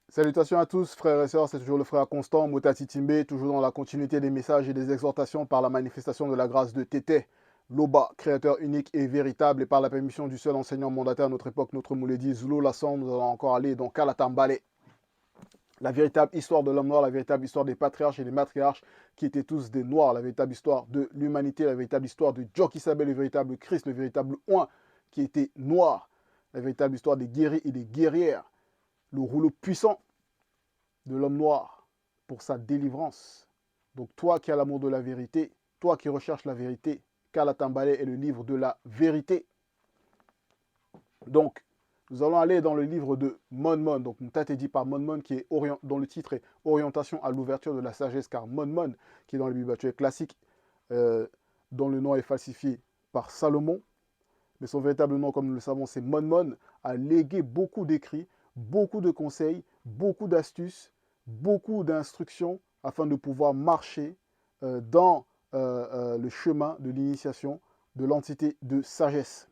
Salutations à tous, frères et sœurs, c'est toujours le frère Constant, Motati Timbe, toujours dans la continuité des messages et des exhortations par la manifestation de la grâce de Tété, Loba, créateur unique et véritable, et par la permission du seul enseignant mandataire à notre époque, notre Mouledi, Zulu Lasson, nous allons encore aller dans Kalatambale, la véritable histoire de l'homme noir, la véritable histoire des patriarches et des matriarches qui étaient tous des noirs, la véritable histoire de l'humanité, la véritable histoire de Joe qui s'appelle le véritable Christ, le véritable Oin qui était noir, la véritable histoire des guerriers et des guerrières, le rouleau puissant de l'homme noir pour sa délivrance. Donc toi qui as l'amour de la vérité, toi qui recherches la vérité, Kalatambale est le livre de la vérité. Donc, nous allons aller dans le livre de Monmon, donc Moutate dit par Monmon, dont le titre est Orientation à l'ouverture de la sagesse, car Monmon, qui est dans le Bible actuel classique, dont le nom est falsifié par Salomon, mais son véritable nom, comme nous le savons, c'est Monmon, a légué beaucoup d'écrits, beaucoup de conseils, beaucoup d'astuces, beaucoup d'instructions afin de pouvoir marcher dans le chemin de l'initiation de l'entité de sagesse.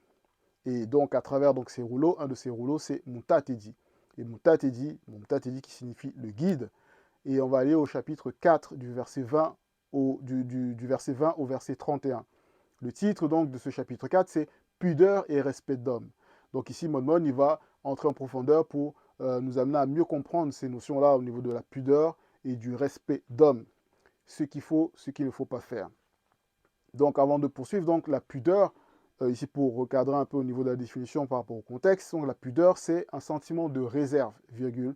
Et donc, à travers ces rouleaux, un de ces rouleaux, c'est Moutatedi. Et Moutatedi qui signifie le guide. Et on va aller au chapitre 4 du verset 20 du verset 20 au verset 31. Le titre donc de ce chapitre 4, c'est Pudeur et respect d'homme. Donc ici, Monmon, il va entrer en profondeur pour nous amener à mieux comprendre ces notions-là au niveau de la pudeur et du respect d'homme. Ce qu'il faut, ce qu'il ne faut pas faire. Donc avant de poursuivre, donc la pudeur, ici pour recadrer un peu au niveau de la définition par rapport au contexte, donc la pudeur, c'est un sentiment de réserve, virgule,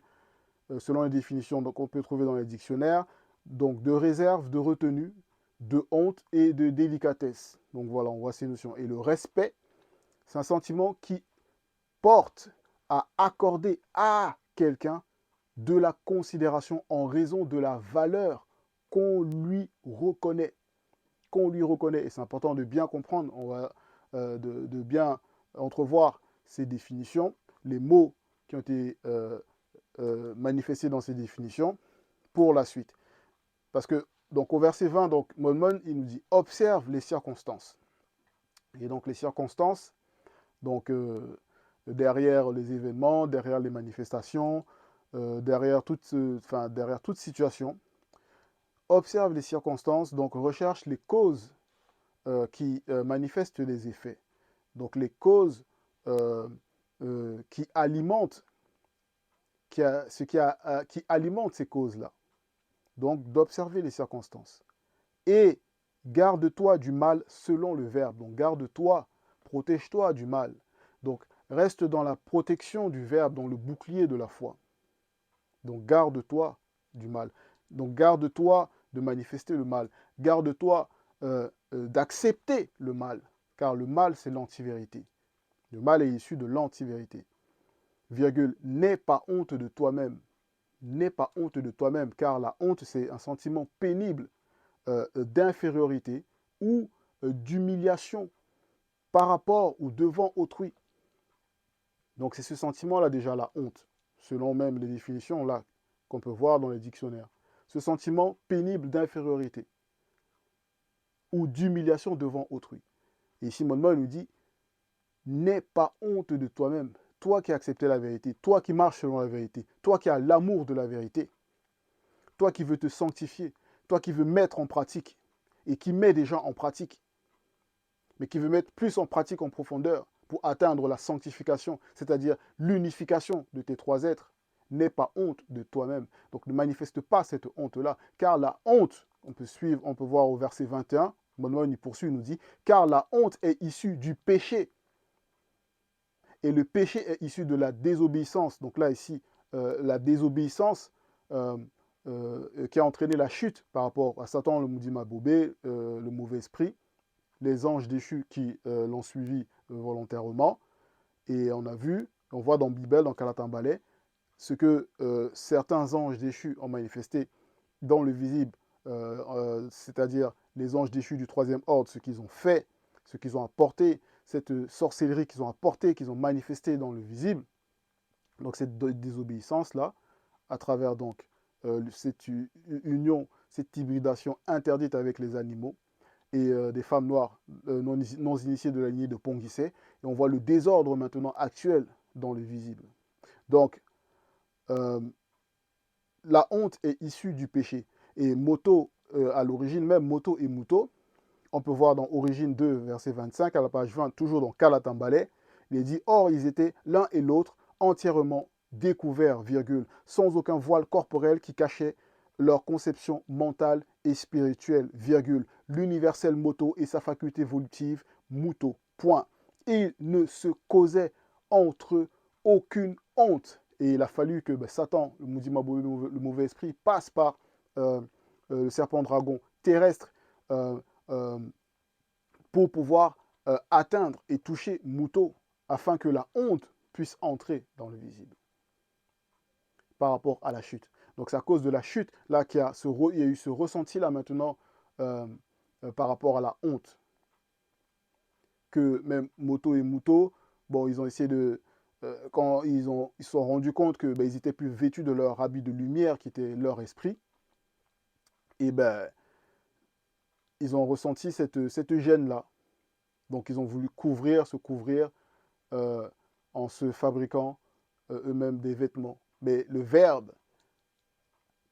selon les définitions qu'on peut trouver dans les dictionnaires, donc de réserve, de retenue, de honte et de délicatesse. Donc voilà, on voit ces notions. Et le respect, c'est un sentiment qui porte à accorder à quelqu'un de la considération en raison de la valeur qu'on lui reconnaît. Qu'on lui reconnaît. Et c'est important de bien comprendre, de bien entrevoir ces définitions, les mots qui ont été manifestés dans ces définitions pour la suite. Parce que, donc au verset 20, donc Monmon, il nous dit observe les circonstances. Et donc les circonstances, donc derrière les événements, derrière les manifestations, derrière toute situation, observe les circonstances, donc recherche les causes qui manifestent les effets. Donc les causes qui alimentent, qui alimente ces causes-là. Donc d'observer les circonstances. Et garde-toi du mal selon le verbe. Donc garde-toi, protège-toi du mal. Donc reste dans la protection du verbe, dans le bouclier de la foi. Donc garde-toi du mal. Donc garde-toi de manifester le mal. Garde-toi d'accepter le mal. Car le mal, c'est l'antivérité. Le mal est issu de l'antivérité. Virgule, n'aie pas honte de toi-même. N'aie pas honte de toi-même, car la honte, c'est un sentiment pénible d'infériorité ou d'humiliation par rapport ou devant autrui. Donc c'est ce sentiment-là déjà, la honte, selon même les définitions là qu'on peut voir dans les dictionnaires. Ce sentiment pénible d'infériorité ou d'humiliation devant autrui. Et ici, Monmouth nous dit, n'aie pas honte de toi-même. Toi qui as accepté la vérité, toi qui marches selon la vérité, toi qui as l'amour de la vérité, toi qui veux te sanctifier, toi qui veux mettre en pratique et qui met des gens en pratique, mais qui veut mettre plus en pratique en profondeur pour atteindre la sanctification, c'est-à-dire l'unification de tes trois êtres. N'aie pas honte de toi-même. Donc ne manifeste pas cette honte-là, car la honte, on peut voir au verset 21, Manuel y poursuit, il nous dit, car la honte est issue du péché. Et le péché est issu de la désobéissance. Donc là, ici, la désobéissance qui a entraîné la chute par rapport à Satan, le Moudima Bobé, le mauvais esprit, les anges déchus qui l'ont suivi volontairement. Et on a vu, on voit dans Bible, dans Kalatambale, ce que certains anges déchus ont manifesté dans le visible, c'est-à-dire les anges déchus du troisième ordre, ce qu'ils ont fait, ce qu'ils ont apporté, cette sorcellerie qu'ils ont apportée, qu'ils ont manifesté dans le visible. Donc cette désobéissance-là, à travers donc cette union, cette hybridation interdite avec les animaux, et des femmes noires non initiées de la lignée de Ponguissé. Et on voit le désordre maintenant actuel dans le visible. Donc, la honte est issue du péché. Et moto, à l'origine même, moto et muto, on peut voir dans Origine 2, verset 25, à la page 20, toujours dans Kalatambale, il est dit, or ils étaient l'un et l'autre entièrement découverts, virgule, sans aucun voile corporel qui cachait leur conception mentale et spirituelle, virgule, l'universel moto et sa faculté évolutive, muto, point. Ils ne se causaient entre eux aucune honte. Et il a fallu que Satan, le mauvais esprit, passe par le serpent dragon terrestre euh, euh, pour pouvoir atteindre et toucher Muto, afin que la honte puisse entrer dans le visible par rapport à la chute. Donc c'est à cause de la chute là qu'il y a, il y a eu ce ressenti là maintenant euh, par rapport à la honte. Que même Moto et Muto, bon, ils ont essayé de... quand ils se sont rendus compte que ils étaient plus vêtus de leur habit de lumière qui était leur esprit, et ils ont ressenti cette gêne-là. Donc ils ont voulu se couvrir euh, en se fabriquant eux-mêmes des vêtements. Mais le Verbe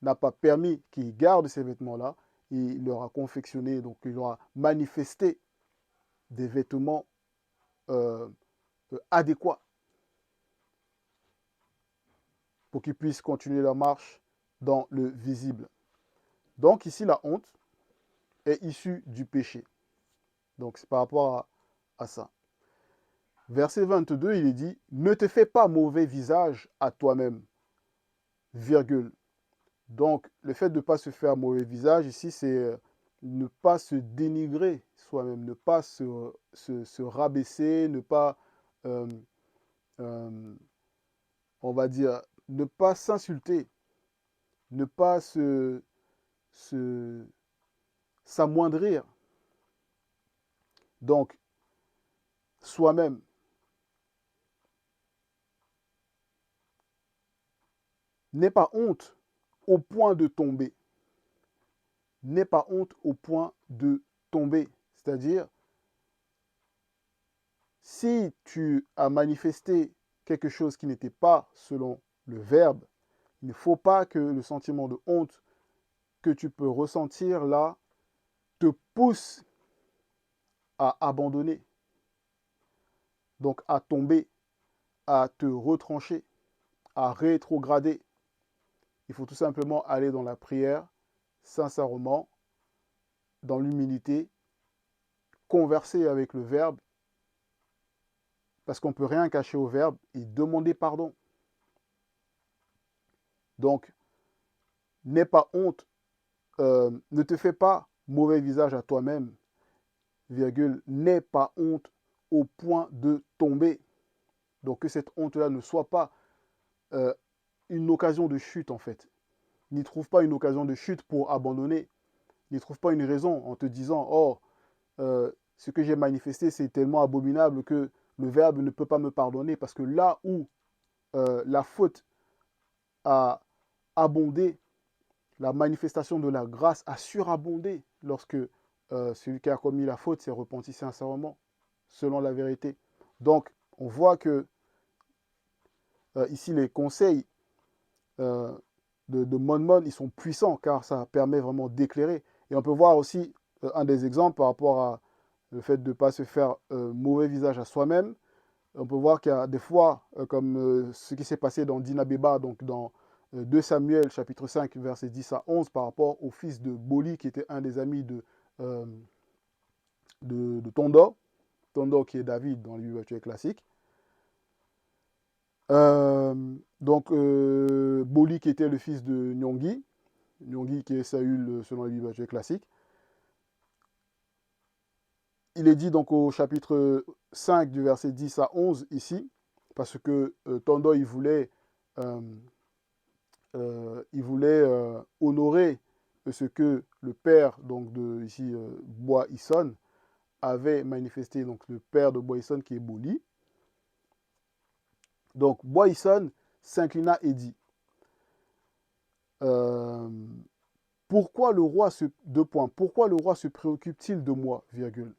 n'a pas permis qu'ils gardent ces vêtements-là. Il leur a confectionné, donc il leur a manifesté des vêtements euh, adéquats pour qu'ils puissent continuer leur marche dans le visible. Donc ici, la honte est issue du péché. Donc c'est par rapport à ça. Verset 22, il est dit, ne te fais pas mauvais visage à toi-même, virgule. Donc le fait de ne pas se faire mauvais visage ici, c'est ne pas se dénigrer soi-même, ne pas se rabaisser, ne pas, euh, euh, on va dire, ne pas s'insulter, ne pas se s'amoindrir. Donc, soi-même, n'aie pas honte au point de tomber. N'aie pas honte au point de tomber. C'est-à-dire, si tu as manifesté quelque chose qui n'était pas selon le verbe, il ne faut pas que le sentiment de honte que tu peux ressentir là te pousse à abandonner, donc à tomber, à te retrancher, à rétrograder. Il faut tout simplement aller dans la prière, sincèrement, dans l'humilité, converser avec le Verbe, parce qu'on ne peut rien cacher au Verbe, et demander pardon. Donc, n'aie pas honte, ne te fais pas mauvais visage à toi-même, virgule, n'aie pas honte au point de tomber. Donc que cette honte-là ne soit pas euh, une occasion de chute en fait. N'y trouve pas une occasion de chute pour abandonner. N'y trouve pas une raison en te disant, oh, ce que j'ai manifesté, c'est tellement abominable que le Verbe ne peut pas me pardonner. Parce que là où la faute a abondé, la manifestation de la grâce a surabondé lorsque celui qui a commis la faute s'est repenti sincèrement, selon la vérité. Donc, on voit que ici, les conseils euh, de Monmon, ils sont puissants car ça permet vraiment d'éclairer. Et on peut voir aussi un des exemples par rapport à le fait de ne pas se faire mauvais visage à soi-même. On peut voir qu'il y a des fois, comme ce qui s'est passé dans Dinabeba, donc dans 2 Samuel chapitre 5, versets 10 à 11, par rapport au fils de Boli, qui était un des amis euh, de Tondor, Tondor qui est David dans le Bible classique. Donc, Boli qui était le fils de Nyongi, Nyongi qui est Saül selon la Bible classique. Il est dit donc au chapitre 5 du verset 10 à 11 ici, parce que Tondo euh, il voulait honorer ce que le père donc de ici Bois Ison avait manifesté, donc le père de Bois Ison qui est Boli. Donc Bois Ison s'inclina et dit euh, pourquoi le roi se pourquoi le roi se préoccupe-t-il de moi, virgule.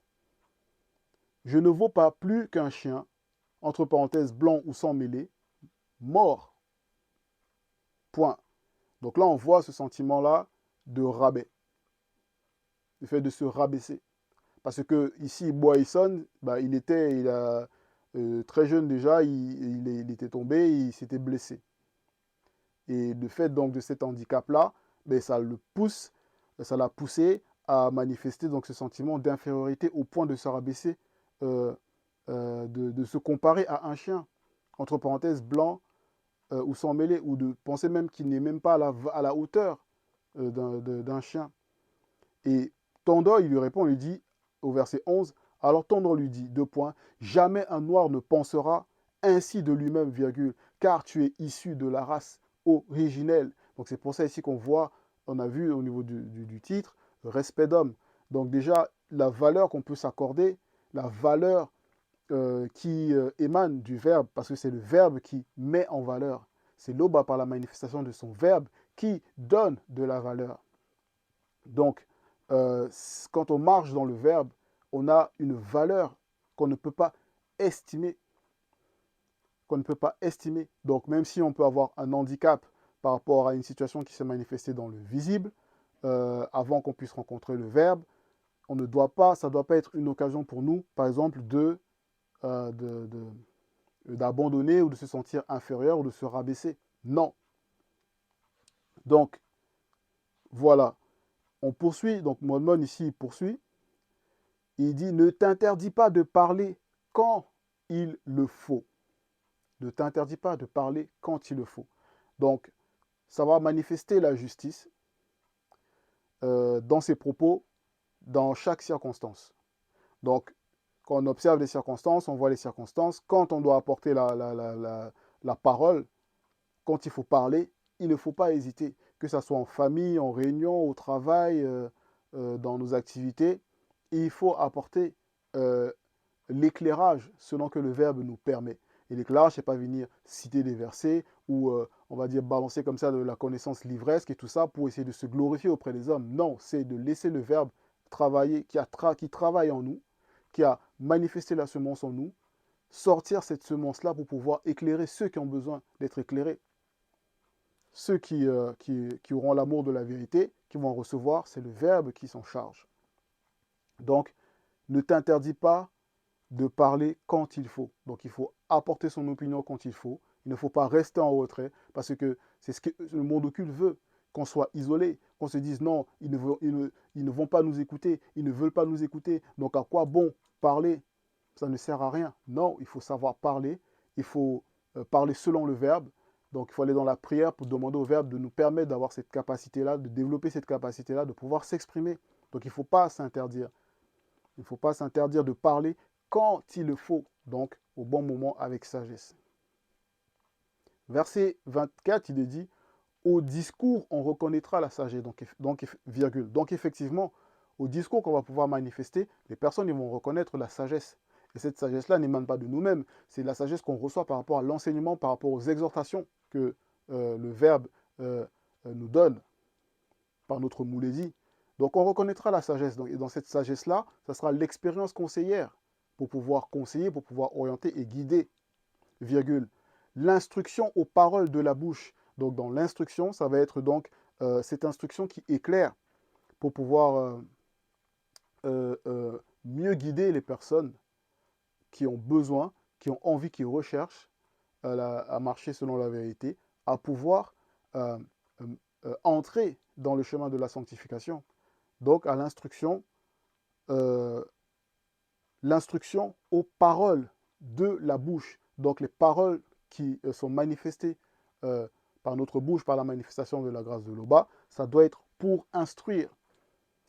Je ne vaux pas plus qu'un chien, entre parenthèses blanc ou sans mêlée, mort. Point. Donc là, on voit ce sentiment-là de rabais, le fait de se rabaisser. Parce que ici, Boyson, bah, très jeune déjà, il était tombé, il s'était blessé. Et le fait donc de cet handicap-là, ben, ça l'a poussé à manifester donc ce sentiment d'infériorité au point de se rabaisser, euh, de se comparer à un chien, entre parenthèses, blanc ou sans mêler, ou de penser même qu'il n'est même pas à la hauteur d'un chien. Et Tandor, il lui répond, il lui dit, au verset 11, alors Tandor lui dit, deux points, jamais un noir ne pensera ainsi de lui-même, virgule, car tu es issu de la race originelle. Donc c'est pour ça ici qu'on voit, on a vu au niveau du titre, respect d'homme. Donc déjà, la valeur qu'on peut s'accorder, la valeur qui émane du verbe, parce que c'est le verbe qui met en valeur. C'est l'Oba par la manifestation de son verbe qui donne de la valeur. Donc, quand on marche dans le verbe, on a une valeur qu'on ne peut pas estimer, qu'on ne peut pas estimer. Donc, même si on peut avoir un handicap par rapport à une situation qui s'est manifestée dans le visible, avant qu'on puisse rencontrer le verbe, on ne doit pas, ça ne doit pas être une occasion pour nous, par exemple, d'abandonner ou de se sentir inférieur ou de se rabaisser. Non. Donc, voilà. On poursuit. Donc, Monmon ici, il poursuit. Il dit, ne t'interdis pas de parler quand il le faut. Ne t'interdis pas de parler quand il le faut. Donc, ça va manifester la justice dans ses propos, dans chaque circonstance. Donc, quand on observe les circonstances, on voit les circonstances. Quand on doit apporter la parole, quand il faut parler, il ne faut pas hésiter. Que ce soit en famille, en réunion, au travail, dans nos activités, il faut apporter euh, l'éclairage selon que le verbe nous permet. Et l'éclairage, c'est pas venir citer des versets ou, on va dire, balancer comme ça de la connaissance livresque et tout ça pour essayer de se glorifier auprès des hommes. Non, c'est de laisser le verbe travailler, qui travaille en nous, qui a manifesté la semence en nous, sortir cette semence-là pour pouvoir éclairer ceux qui ont besoin d'être éclairés. Ceux qui auront l'amour de la vérité, qui vont en recevoir, c'est le verbe qui s'en charge. Donc, ne t'interdis pas de parler quand il faut. Donc il faut apporter son opinion quand il faut. Il ne faut pas rester en retrait parce que c'est ce que le monde occulte veut. Qu'on soit isolé, qu'on se dise non, ils ne vont pas nous écouter, ils ne veulent pas nous écouter. Donc à quoi bon parler? Ça ne sert à rien. Non, il faut savoir parler, il faut parler selon le verbe. Donc il faut aller dans la prière pour demander au verbe de nous permettre d'avoir cette capacité-là, de développer cette capacité-là, de pouvoir s'exprimer. Donc il ne faut pas s'interdire. Il ne faut pas s'interdire de parler quand il le faut, donc au bon moment avec sagesse. Verset 24, il est dit, au discours, on reconnaîtra la sagesse, virgule. Donc effectivement, au discours qu'on va pouvoir manifester, les personnes ils vont reconnaître la sagesse. Et cette sagesse-là n'émane pas de nous-mêmes, c'est la sagesse qu'on reçoit par rapport à l'enseignement, par rapport aux exhortations que le Verbe nous donne par notre moulésie. Donc on reconnaîtra la sagesse. Et dans cette sagesse-là, ça sera l'expérience conseillère pour pouvoir conseiller, pour pouvoir orienter et guider, virgule. L'instruction aux paroles de la bouche. Donc dans l'instruction, ça va être donc cette instruction qui éclaire pour pouvoir mieux guider les personnes qui ont besoin, qui ont envie, qui recherchent à marcher selon la vérité, à pouvoir euh, entrer dans le chemin de la sanctification. Donc à euh, l'instruction aux paroles de la bouche. Donc les paroles qui sont manifestées par notre bouche, par la manifestation de la grâce de l'Oba, ça doit être pour instruire.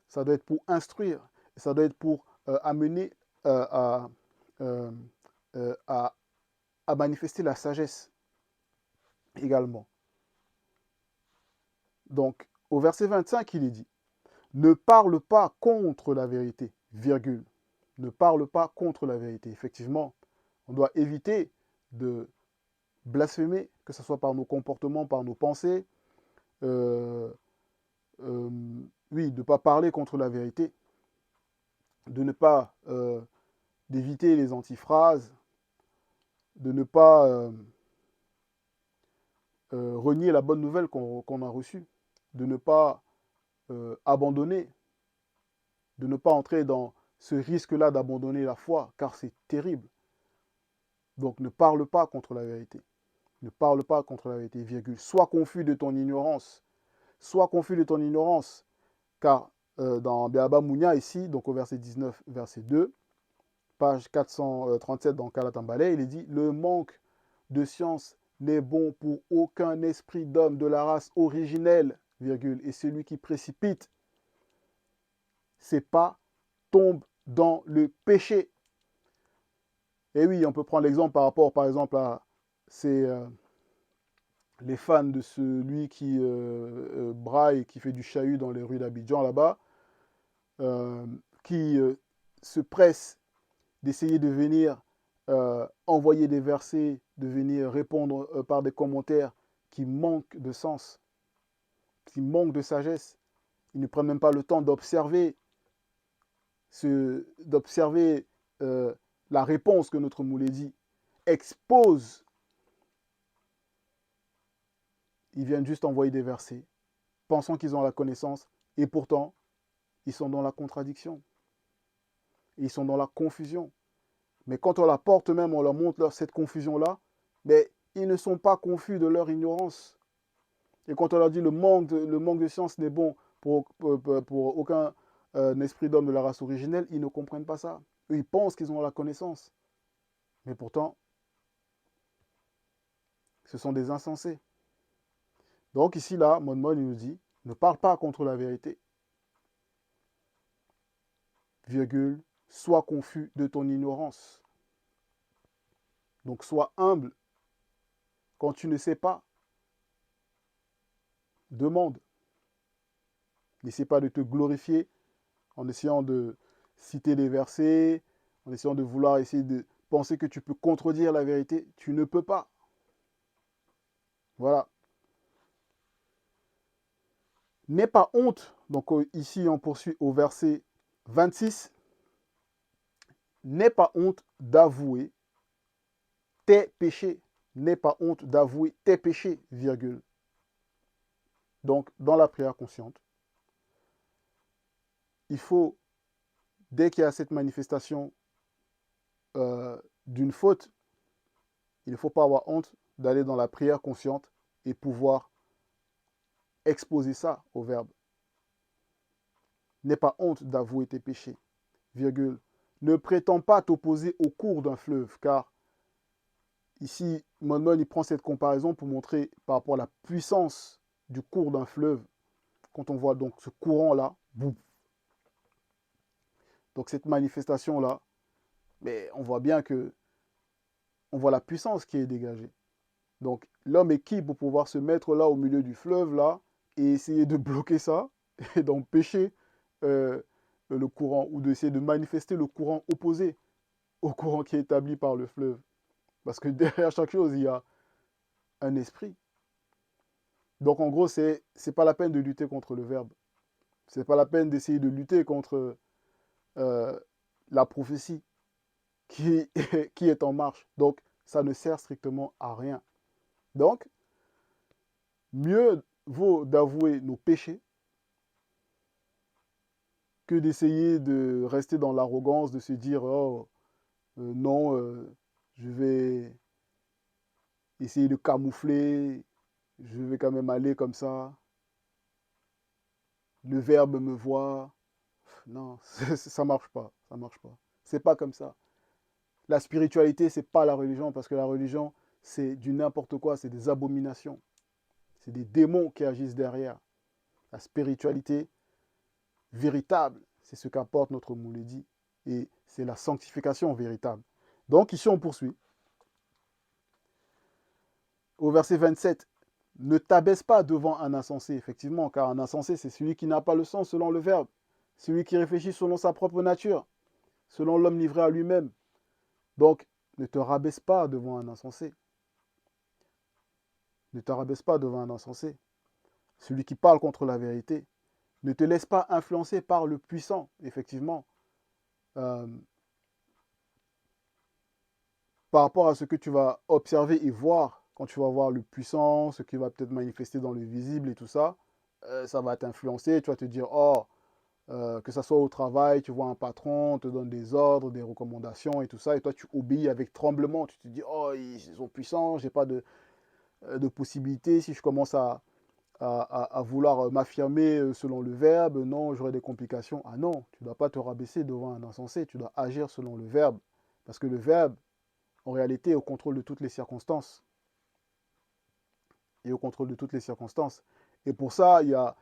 Ça doit être pour instruire. Et ça doit être pour amener à, euh, à, à manifester la sagesse également. Donc, au verset 25, il est dit, ne parle pas contre la vérité, virgule. Ne parle pas contre la vérité. Effectivement, on doit éviter de blasphémer, que ce soit par nos comportements, par nos pensées. Euh, euh, oui, de ne pas parler contre la vérité, de ne pas d'éviter les antiphrases, de ne pas renier la bonne nouvelle qu'on a reçue, de ne pas abandonner, de ne pas entrer dans ce risque-là d'abandonner la foi, car c'est terrible. Donc ne parle pas contre la vérité. Ne parle pas contre la vérité, virgule. Sois confus de ton ignorance. Sois confus de ton ignorance. Car dans Béaba Mounia, ici, donc au verset 19, verset 2, page 437 dans Kalatambale, il est dit « Le manque de science n'est bon pour aucun esprit d'homme de la race originelle, virgule, et celui qui précipite, c'est pas, tombe dans le péché. » Et oui, on peut prendre l'exemple par rapport, par exemple, à les fans de celui qui braille, qui fait du chahut dans les rues d'Abidjan, là-bas, qui se pressent d'essayer de venir envoyer des versets, de venir répondre par des commentaires qui manquent de sens, qui manquent de sagesse. Ils ne prennent même pas le temps d'observer la réponse que notre Mouledi expose. Ils viennent juste envoyer des versets, pensant qu'ils ont la connaissance, et pourtant, ils sont dans la contradiction. Ils sont dans la confusion. Mais quand on la porte même, on leur montre cette confusion-là, mais ils ne sont pas confus de leur ignorance. Et quand on leur dit le manque de science n'est bon pour aucun esprit d'homme de la race originelle, ils ne comprennent pas ça. Eux, ils pensent qu'ils ont la connaissance. Mais pourtant, ce sont des insensés. Donc ici, là, Mon il nous dit, ne parle pas contre la vérité. Virgule, sois confus de ton ignorance. Donc sois humble. Quand tu ne sais pas, demande. N'essaie pas de te glorifier en essayant de citer les versets, en essayant de vouloir essayer de penser que tu peux contredire la vérité. Tu ne peux pas. Voilà. N'aie pas honte. Donc ici, on poursuit au verset 26. N'aie pas honte d'avouer tes péchés. N'aie pas honte d'avouer tes péchés, virgule. Donc, dans la prière consciente, il faut, dès qu'il y a cette manifestation d'une faute, il ne faut pas avoir honte d'aller dans la prière consciente et pouvoir exposer ça au Verbe. N'aie pas honte d'avouer tes péchés, virgule. Ne prétends pas t'opposer au cours d'un fleuve, car ici, Mon il prend cette comparaison pour montrer par rapport à la puissance du cours d'un fleuve. Quand on voit donc ce courant-là, boum. Donc cette manifestation-là, mais on voit bien que on voit la puissance qui est dégagée. Donc l'homme est qui pour pouvoir se mettre là au milieu du fleuve là et essayer de bloquer ça et d'empêcher le courant ou d'essayer de manifester le courant opposé au courant qui est établi par le fleuve. Parce que derrière chaque chose, il y a un esprit. Donc en gros, c'est pas la peine de lutter contre le verbe. C'est pas la peine d'essayer de lutter contre la prophétie qui, qui est en marche. Donc ça ne sert strictement à rien. Donc, mieux vaut d'avouer nos péchés que d'essayer de rester dans l'arrogance, de se dire oh non, je vais essayer de camoufler, je vais quand même aller comme ça, le verbe me voit. Non, ça marche pas, ça marche pas. C'est pas comme ça. La spiritualité, c'est pas la religion, parce que la religion, c'est du n'importe quoi, c'est des abominations. C'est des démons qui agissent derrière. La spiritualité véritable, c'est ce qu'apporte notre Mouledi. Et c'est la sanctification véritable. Donc ici, on poursuit. Au verset 27, ne t'abaisse pas devant un insensé, effectivement, car un insensé, c'est celui qui n'a pas le sens selon le verbe, celui qui réfléchit selon sa propre nature, selon l'homme livré à lui-même. Donc, ne te rabaisse pas devant un insensé. Ne te rabaisse pas devant un insensé. Celui qui parle contre la vérité. Ne te laisse pas influencer par le puissant, effectivement. Par rapport à ce que tu vas observer et voir quand tu vas voir le puissant, ce qui va peut-être manifester dans le visible et tout ça, ça va t'influencer. Tu vas te dire, oh, que ça soit au travail, tu vois un patron, on te donne des ordres, des recommandations et tout ça, et toi tu obéis avec tremblement. Tu te dis, oh, ils sont puissants, j'ai pas de possibilité. Si je commence à vouloir m'affirmer selon le verbe, non, j'aurai des complications. Ah non, tu ne dois pas te rabaisser devant un insensé, tu dois agir selon le verbe. Parce que le verbe, en réalité, est au contrôle de toutes les circonstances. Et au contrôle de toutes les circonstances. Et pour ça, il y a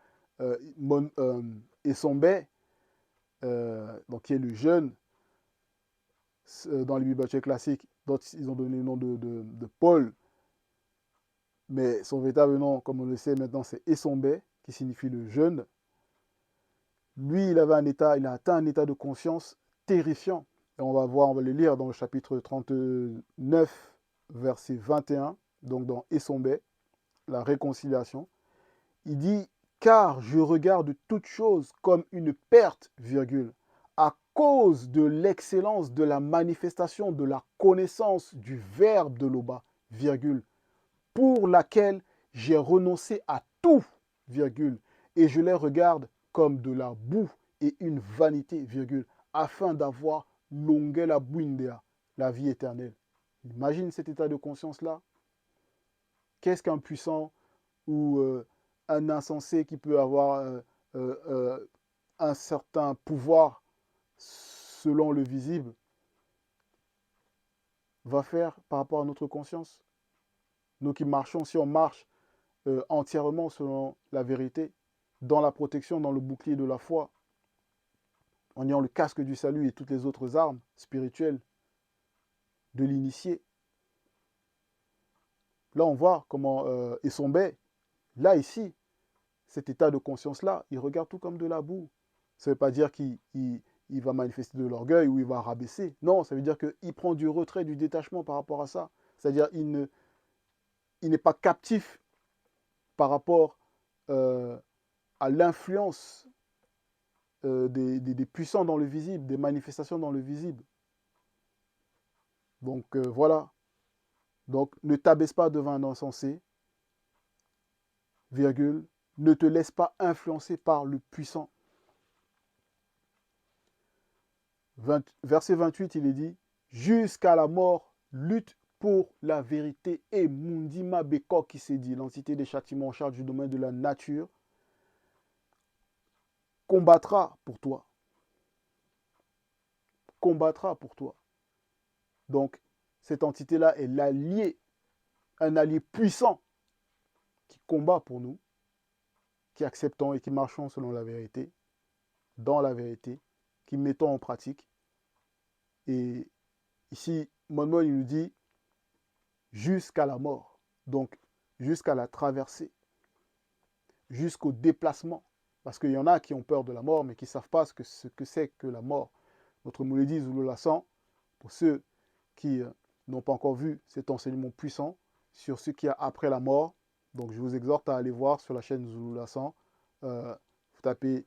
Essombe, donc qui est le jeune dans les bibliothèques classiques, dont ils ont donné le nom de Paul, mais son véritable nom, comme on le sait maintenant, c'est Essombe, qui signifie le jeune. Lui, il a atteint un état de conscience terrifiant. Et on va voir, on va le lire dans le chapitre 39, verset 21, donc dans Essombe, la réconciliation. Il dit, car je regarde toute chose comme une perte, virgule, à cause de l'excellence de la manifestation de la connaissance du Verbe de l'Oba, virgule, pour laquelle j'ai renoncé à tout, virgule, et je les regarde comme de la boue et une vanité, virgule, afin d'avoir l'ongela buindea, la vie éternelle. Imagine cet état de conscience-là. Qu'est-ce qu'un puissant ou un insensé qui peut avoir un certain pouvoir selon le visible va faire par rapport à notre conscience? Nous qui marchons, si on marche entièrement selon la vérité, dans la protection, dans le bouclier de la foi, en ayant le casque du salut et toutes les autres armes spirituelles de l'initié. Là, on voit comment Essombe, là, ici, cet état de conscience-là, il regarde tout comme de la boue. Ça ne veut pas dire qu'il va manifester de l'orgueil ou il va rabaisser. Non, ça veut dire qu'il prend du retrait, du détachement par rapport à ça. C'est-à-dire qu'il n'est pas captif par rapport à l'influence des puissants dans le visible, des manifestations dans le visible. Donc voilà. Donc ne t'abaisse pas devant un insensé, virgule, ne te laisse pas influencer par le puissant. Verset 28, il est dit, jusqu'à la mort, lutte pour la vérité. Et Mundima Beko qui s'est dit, l'entité des châtiments en charge du domaine de la nature, combattra pour toi. Combattra pour toi. Donc, cette entité-là est l'allié, un allié puissant qui combat pour nous, qui acceptons et qui marchons selon la vérité, dans la vérité, qui mettons en pratique. Et ici, Monmon, il nous dit jusqu'à la mort, donc jusqu'à la traversée, jusqu'au déplacement. Parce qu'il y en a qui ont peur de la mort, mais qui ne savent pas ce que c'est que la mort. Notre Mouledi Zouloulassan, pour ceux qui n'ont pas encore vu cet enseignement puissant sur ce qu'il y a après la mort, donc je vous exhorte à aller voir sur la chaîne Zouloulassan. Vous tapez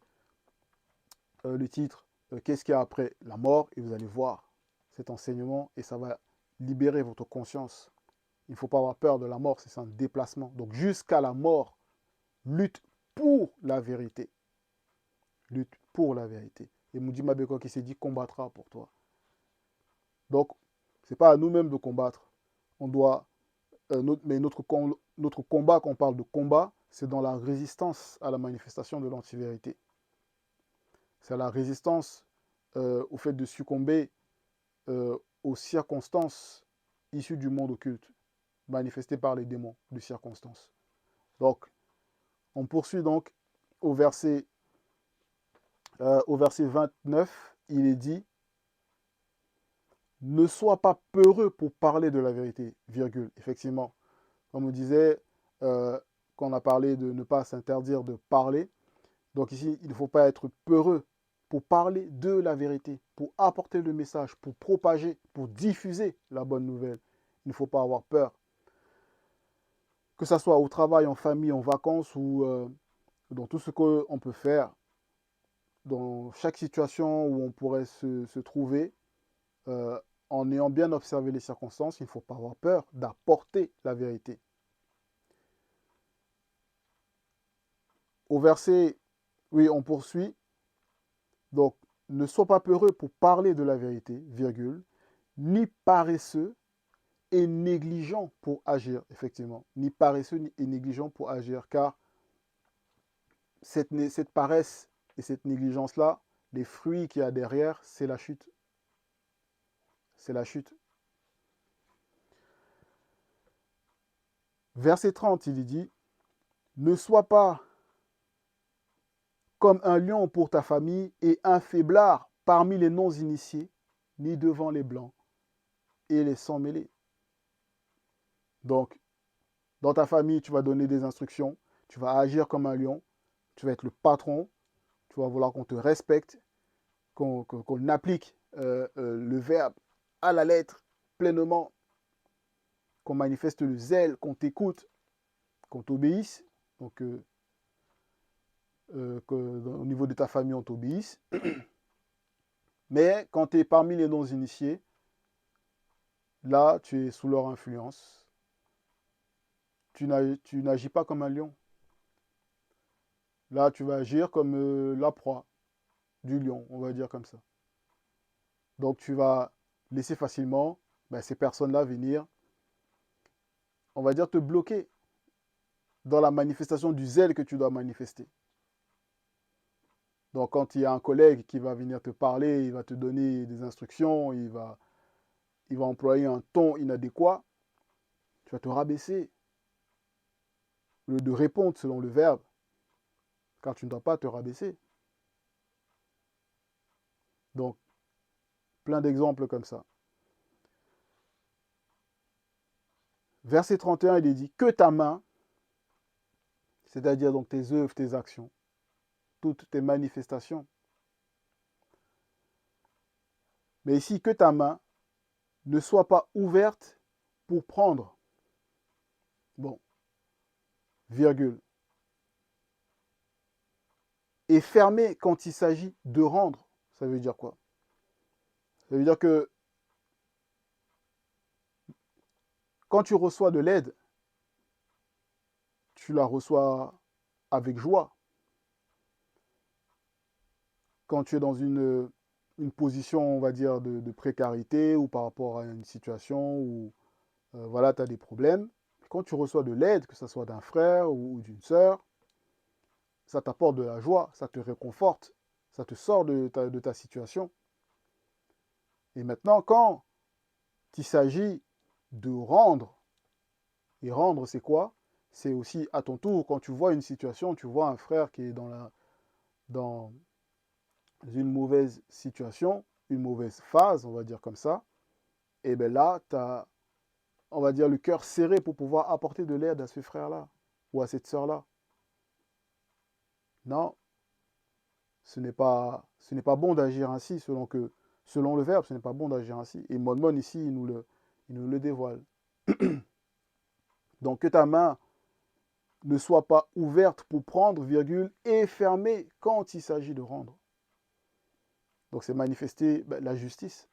le titre Qu'est-ce qu'il y a après la mort et vous allez voir cet enseignement et ça va libérer votre conscience. Il ne faut pas avoir peur de la mort, c'est un déplacement. Donc jusqu'à la mort, lutte pour la vérité. Lutte pour la vérité. Et Moudima Beko qui s'est dit combattra pour toi. Donc, ce n'est pas à nous-mêmes de combattre. On doit, mais notre combat, quand on parle de combat, c'est dans la résistance à la manifestation de l'antivérité. C'est la résistance au fait de succomber aux circonstances issues du monde occulte, manifestées par les démons de circonstances. Donc, on poursuit donc au verset 29, il est dit « Ne sois pas peureux pour parler de la vérité, virgule. » Effectivement, comme on disait, quand on a parlé de ne pas s'interdire de parler, donc ici, il ne faut pas être peureux pour parler de la vérité, pour apporter le message, pour propager, pour diffuser la bonne nouvelle. Il ne faut pas avoir peur. Que ce soit au travail, en famille, en vacances ou dans tout ce qu'on peut faire, dans chaque situation où on pourrait se trouver, en ayant bien observé les circonstances, il ne faut pas avoir peur d'apporter la vérité. Au verset, oui, on poursuit. Donc, ne sois pas peureux pour parler de la vérité, virgule, ni paresseux et négligent pour agir, effectivement. Ni paresseux et négligent pour agir, car cette paresse et cette négligence-là, les fruits qu'il y a derrière, c'est la chute. C'est la chute. Verset 30, il dit, ne sois pas comme un lion pour ta famille et un faiblard parmi les non-initiés, ni devant les blancs et les sans-mêlés. Donc, dans ta famille, tu vas donner des instructions, tu vas agir comme un lion, tu vas être le patron, tu vas vouloir qu'on te respecte, qu'on applique le verbe à la lettre pleinement, qu'on manifeste le zèle, qu'on t'écoute, qu'on t'obéisse. Donc, au niveau de ta famille, on t'obéisse. Mais quand tu es parmi les non-initiés, là, tu es sous leur influence. Tu n'agis pas comme un lion. Là, tu vas agir comme la proie du lion, on va dire comme ça. Donc, tu vas laisser facilement ces personnes-là venir, on va dire, te bloquer dans la manifestation du zèle que tu dois manifester. Donc, quand il y a un collègue qui va venir te parler, il va te donner des instructions, il va employer un ton inadéquat, tu vas te rabaisser. Au lieu de répondre selon le verbe, car tu ne dois pas te rabaisser. Donc, plein d'exemples comme ça. Verset 31, il est dit, que ta main, c'est-à-dire donc tes œuvres, tes actions, toutes tes manifestations. Mais ici, que ta main ne soit pas ouverte pour prendre. Bon, virgule. Et fermée quand il s'agit de rendre. Ça veut dire quoi? Ça veut dire que quand tu reçois de l'aide, tu la reçois avec joie. Quand tu es dans une position, on va dire, de précarité ou par rapport à une situation où voilà, tu as des problèmes, quand tu reçois de l'aide, que ce soit d'un frère ou d'une sœur, ça t'apporte de la joie, ça te réconforte, ça te sort de ta situation. Et maintenant, quand il s'agit de rendre, et rendre, c'est quoi? C'est aussi à ton tour, quand tu vois une situation, tu vois un frère qui est dans une mauvaise situation, une mauvaise phase, on va dire comme ça, et bien là, tu as, on va dire, le cœur serré pour pouvoir apporter de l'aide à ce frère-là ou à cette sœur-là. Non, ce n'est pas bon d'agir ainsi, selon le verbe, ce n'est pas bon d'agir ainsi. Et Monmon ici, il nous le dévoile. Donc que ta main ne soit pas ouverte pour prendre, virgule, et fermée quand il s'agit de rendre. Donc c'est manifester la justice.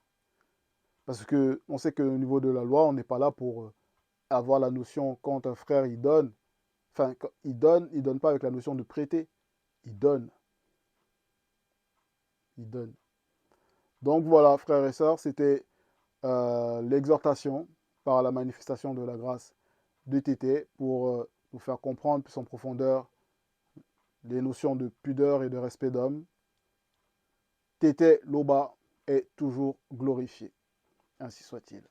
Parce qu'on sait qu'au niveau de la loi, on n'est pas là pour avoir la notion quand un frère il donne. Enfin, il donne pas avec la notion de prêter. Il donne. Il donne. Donc voilà, frères et sœurs, c'était l'exhortation par la manifestation de la grâce de Tété pour nous faire comprendre plus en profondeur les notions de pudeur et de respect d'homme. Tété Loba est toujours glorifié. Ainsi soit-il.